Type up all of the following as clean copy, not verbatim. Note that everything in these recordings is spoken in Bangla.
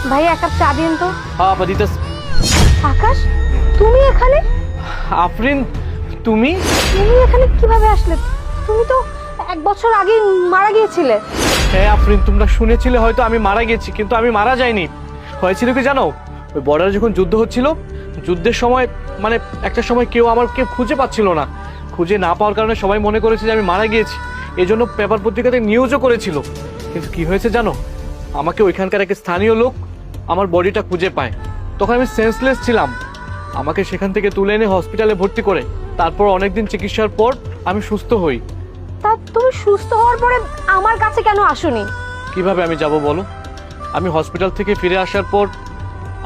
ভাই এক কাপ চা দিন তো। হ্যাঁ আপা দিতেছি। আকাশ, তুমি এখানে? আফরিন তুমি? তুমি এখানে কিভাবে আসলে? তুমি তো 1 বছর আগে মারা গিয়েছিলে। হ্যাঁ আফরিন, তোমরা শুনেছিলে হয়তো আমি মারা গেছি, কিন্তু আমি মারা যাইনি। হয়েছিল কি জানো, ওই বর্ডারে যখন যুদ্ধ হচ্ছিল, যুদ্ধের সময় মানে একটা সময় কেউ খুঁজে পাচ্ছিল না। খুঁজে না পাওয়ার কারণে সবাই মনে করেছে যে আমি মারা গিয়েছি। এই জন্য পেপার পত্রিকাতে নিউজও করেছিল। কিন্তু কি হয়েছে জানো, আমাকে ওইখানকার এক স্থানীয় লোক আমার বডিটা খুঁজে পায়। তখন আমি সেন্সলেস ছিলাম। আমাকে সেখান থেকে তুলে এনে হসপিটালে ভর্তি করে তারপর অনেকদিন চিকিৎসার পর আমি সুস্থ হই। তা তুমি সুস্থ হওয়ার পরে আমার কাছে কেন আসোনি? কিভাবে আমি যাব বলো? আমি হসপিটাল থেকে ফিরে আসার পর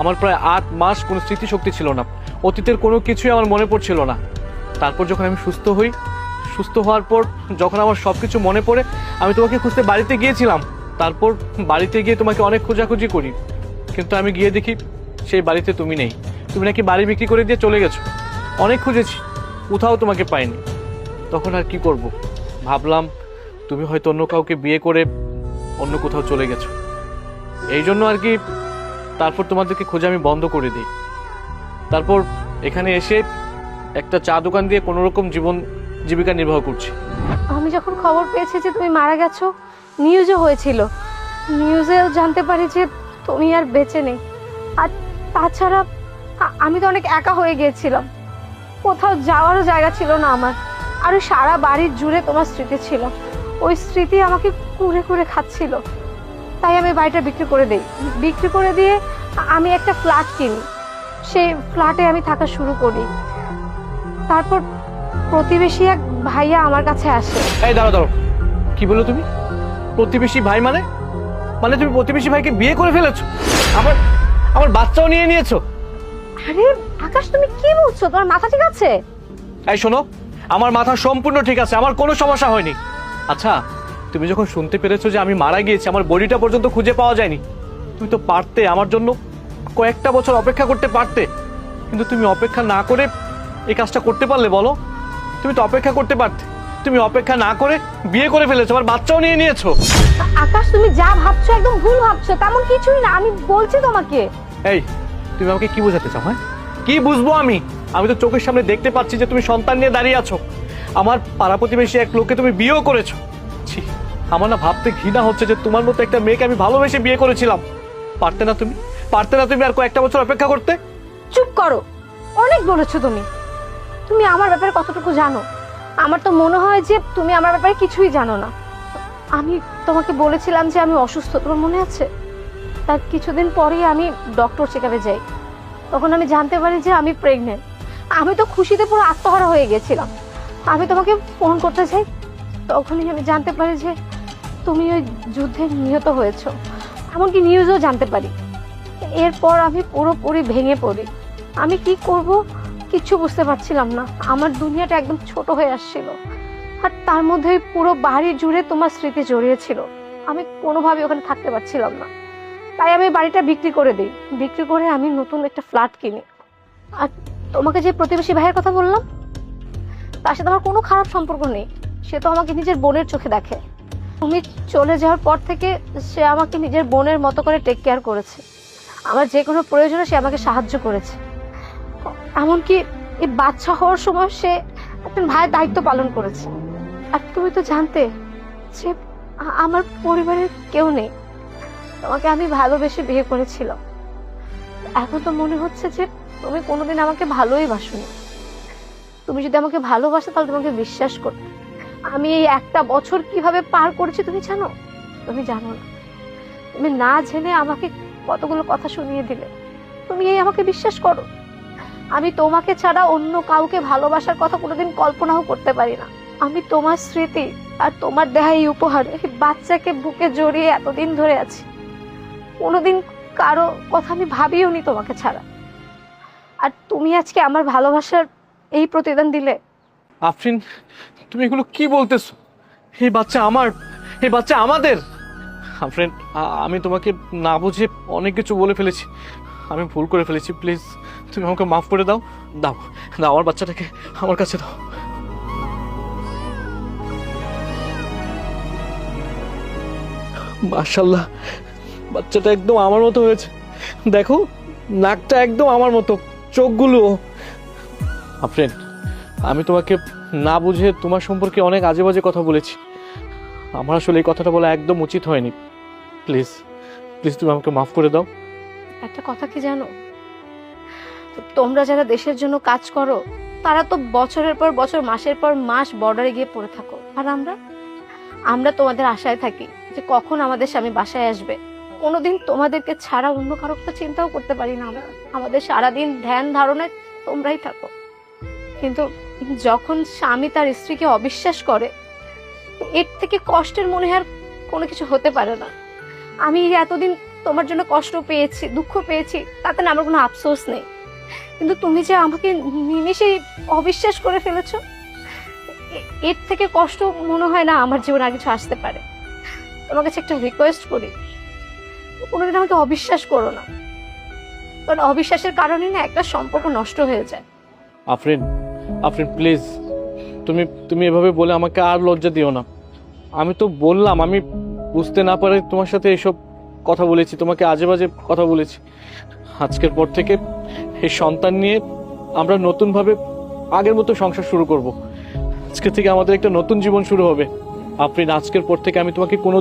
আমার প্রায় 8 মাস কোনো স্মৃতিশক্তি ছিল না। অতীতের কোনো কিছুই আমার মনে পড়ছিল না। তারপর যখন আমি সুস্থ হই, সুস্থ হওয়ার পর যখন আমার সব কিছু মনে পড়ে, আমি তোমাকে খুঁজতে বাড়িতে গিয়েছিলাম। তারপর বাড়িতে গিয়ে তোমাকে অনেক খোঁজাখুঁজি করি, কিন্তু আমি গিয়ে দেখি সেই বাড়িতে তুমি নেই। তুমি নাকি বাড়ি বিক্রি করে দিয়ে চলে গেছো। অনেক খুঁজেছি, কোথাও তোমাকে পাইনি। তখন আর কি করব, ভাবলাম তুমি হয়তো অন্য কাউকে বিয়ে করে অন্য কোথাও চলে গেছো। এই জন্য আর কি তারপর তোমাদেরকে খোঁজা আমি বন্ধ করে দিই। তারপর এখানে এসে একটা চা দোকান দিয়ে কোনো রকম জীবিকা নির্বাহ করছি। আমি যখন খবর পেয়েছি যে তুমি মারা গেছো, নিউজও হয়েছিল, নিউজেও জানতে পারি যে তুমি আর বেঁচে নেই। আর তাছাড়া আমি তো অনেক একা হয়ে গিয়েছিলাম, কোথাও যাওয়ারও জায়গা ছিল না আমার। আর ওই সারা বাড়ির জুড়ে তোমার স্মৃতি ছিল, ওই স্মৃতি আমাকে কুরে কুরে খাচ্ছিল। তাই আমি বাড়িটা বিক্রি করে দিই। বিক্রি করে দিয়ে আমি একটা ফ্ল্যাট কিনি, সেই ফ্ল্যাটে আমি থাকা শুরু করি। তারপর প্রতিবেশী এক ভাইয়া আমার কাছে আসে। এই দাঁড়াও, কি বলো তুমি? প্রতিবেশী ভাই মানে? মানে তুমি প্রতিবেশী ভাইকে বিয়ে করে ফেলেছো? আমার আমার বাচ্চাও নিয়ে নিয়েছো? আরে আকাশ, তুমি কি বলছো? তোমার মাথা ঠিক আছে? এই শোনো, আমার মাথা সম্পূর্ণ ঠিক আছে, আমার কোনো সমস্যা হয়নি। আচ্ছা, তুমি যখন শুনতে পেরেছো যে আমি মারা গিয়েছি, আমার বডিটা পর্যন্ত খুঁজে পাওয়া যায়নি, তুমি তো পারতে আমার জন্য কয়েকটা বছর অপেক্ষা করতে পারতে। কিন্তু তুমি অপেক্ষা না করে এই কাজটা করতে পারলে বলো? তুমি তো অপেক্ষা করতে পারতে। তুমি অপেক্ষা না করে বিয়ে করে ফেলেছো, আমার বাচ্চাও নিয়ে নিয়েছো। আকাশ, তুমি যা ভাবছো একদম ভুল ভাবছো, তেমন কিছুই না। আমি বলছি তোমাকে। এই, তুমি আমাকে কি বোঝাতে চাও? হ্যাঁ, কি বুঝবো আমি? আমি তো চোখের সামনে দেখতে পাচ্ছি যে তুমি সন্তান নিয়ে দাঁড়িয়ে আছো। আমার পাড়া প্রতিবেশী এক লোককে তুমি বিয়েও করেছো। ছি, আমার না ভাবতে ঘৃণা হচ্ছে যে তোমার মতো একটা মেয়েকে আমি ভালোবেসে বিয়ে করেছিলাম। পারতে না তুমি? পারতে না তুমি আর কয়েকটা বছর অপেক্ষা করতে? চুপ করো, অনেক বলেছো তুমি। তুমি আমার ব্যাপারে কতটুকু জানো? আমার তো মনে হয় যে তুমি আমার ব্যাপারে কিছুই জানো না। আমি তোমাকে বলেছিলাম যে আমি অসুস্থ, তোমার মনে আছে? তার কিছুদিন পরেই আমি ডক্টর চেকআপে যাই। তখন আমি জানতে পারি যে আমি প্রেগনেন্ট। আমি তো খুশিতে পুরো আত্মহারা হয়ে গেছিলাম। আমি তোমাকে ফোন করতে চাই, তখনই আমি জানতে পারি যে তুমি ওই যুদ্ধে নিহত হয়েছো। এমনকি নিউজও জানতে পারি। এরপর আমি পুরোপুরি ভেঙে পড়ি। আমি কি করব কিচ্ছু বুঝতে পারছিলাম না। আমার দুনিয়াটা একদম ছোট হয়ে আসছিল। আর তার মধ্যে পুরো বাড়ি জুড়ে তোমার স্মৃতি জড়িয়ে ছিল। আমি কোনোভাবে ওখানে থাকতে পারছিলাম না। তাই আমি বাড়িটা বিক্রি করে দিই। বিক্রি করে আমি নতুন একটা ফ্ল্যাট কিনি। আর তোমাকে যে প্রতিবেশী ভাইয়ের কথা বললাম, তার সাথে আমার কোনো খারাপ সম্পর্ক নেই। সে তো আমাকে নিজের বোনের চোখে দেখে। তুমি চলে যাওয়ার পর থেকে সে আমাকে নিজের বোনের মতো করে টেক কেয়ার করেছে। আমার যে কোনো প্রয়োজনে সে আমাকে সাহায্য করেছে। এমনকি এই বাচ্চা হওয়ার সময় সে একজন ভাইয়ের দায়িত্ব পালন করেছে। আর তুমি তো জানতে যে আমার পরিবারের কেউ নেই। তোমাকে আমি ভালোবেসে বিয়ে করেছিলাম। এখন তো মনে হচ্ছে যে তুমি কোনোদিন আমাকে ভালোই বাসোনি। তুমি যদি আমাকে ভালোবাসো তাহলে তোমাকে বিশ্বাস করতে। আমি এই একটা বছর কিভাবে পার করেছি তুমি জানো? তুমি জানো না। তুমি না জেনে আমাকে কতগুলো কথা শুনিয়ে দিলে। তুমি এই আমাকে বিশ্বাস করো? আমি তোমাকে ছাড়া অন্য কাউকে ভালোবাসার কথা কোনোদিন কল্পনাও করতে পারি না। আমি তোমার স্মৃতি আর তোমার দেয়া এই উপহার, এই বাচ্চাকে বুকে জড়িয়ে এতদিন ধরে আছি। কোনোদিন কারো কথা আমি ভাবিও নি তোমাকে ছাড়া। আর তুমি আজকে আমার ভালোবাসার এই প্রতিদান দিলে। আফরিন, তুমি এগুলো কি বলতেছো? এই বাচ্চা আমার, এই বাচ্চা আমাদের। আফরিন, আমি তোমাকে না বুঝে অনেক কিছু বলে ফেলেছি। আমি ভুল করে ফেলেছি, প্লিজ তুমি আমাকে মাফ করে দাও। দাও দাও, আমার বাচ্চাটাকে আমার কাছে দাও। মাশাআল্লাহ, বাচ্চাটা একদম আমার মতো হয়েছে। দেখো নাকটা একদম আমার মতো, চোখগুলো। আফরিন, আমি তোমাকে না বুঝে তোমার সম্পর্কে অনেক আজে বাজে কথা বলেছি। আমার আসলে এই কথাটা বলা একদম উচিত হয়নি। প্লিজ প্লিজ তুমি আমাকে মাফ করে দাও। একটা কথা কি জানো, তোমরা যারা দেশের জন্য কাজ করো তারা তো বছরের পর বছর, মাসের পর মাস বর্ডারে গিয়ে পড়ে থাকো, আর আমরা তোমাদের আশায় থাকি যে কখন আমাদের স্বামী বাসায় আসবে। কোনোদিন তোমাদেরকে ছাড়া অন্য কারো কথা চিন্তাও করতে পারি না আমরা। আমাদের সারাদিন ধ্যান ধারণায় তোমরাই থাকো। কিন্তু যখন স্বামী তার স্ত্রীকে অবিশ্বাস করে, এর থেকে কষ্টের মনে হয় আর কোনো কিছু হতে পারে না। আমি এতদিন তোমার জন্য কষ্ট পেয়েছি, দুঃখ পেয়েছি, তাতে না আমার কোনো আফসোস নেই। কিন্তু তুমি যে আমাকে নিমেষেই অবিশ্বাস করে ফেলেছো, এর থেকে কষ্ট মনে হয় না আমার জীবনে আর কিছু আসতে পারে। তোমার কাছে একটা রিকোয়েস্ট করি, কোনোদিন আমাকে অবিশ্বাস করো না, কারণ অবিশ্বাসের কারণে না একটা সম্পর্ক নষ্ট হয়ে যায়। আফরিন, আফরিন প্লিজ, তুমি তুমি এভাবে বলে আমাকে আর লজ্জা দিও না। আমি তো বললাম, আমি বুঝতে না পারে তোমার সাথে এসব কথা বলেছি, তোমাকে আজে বাজে কথা বলেছি। আজকের পর থেকে এই সন্তান নিয়ে আমরা নতুনভাবে আগের মতো সংসার শুরু করব। আজকে থেকে আমাদের একটা নতুন জীবন শুরু হবে। আফরিন, আজকের পর থেকে আমি তোমাকে কোনো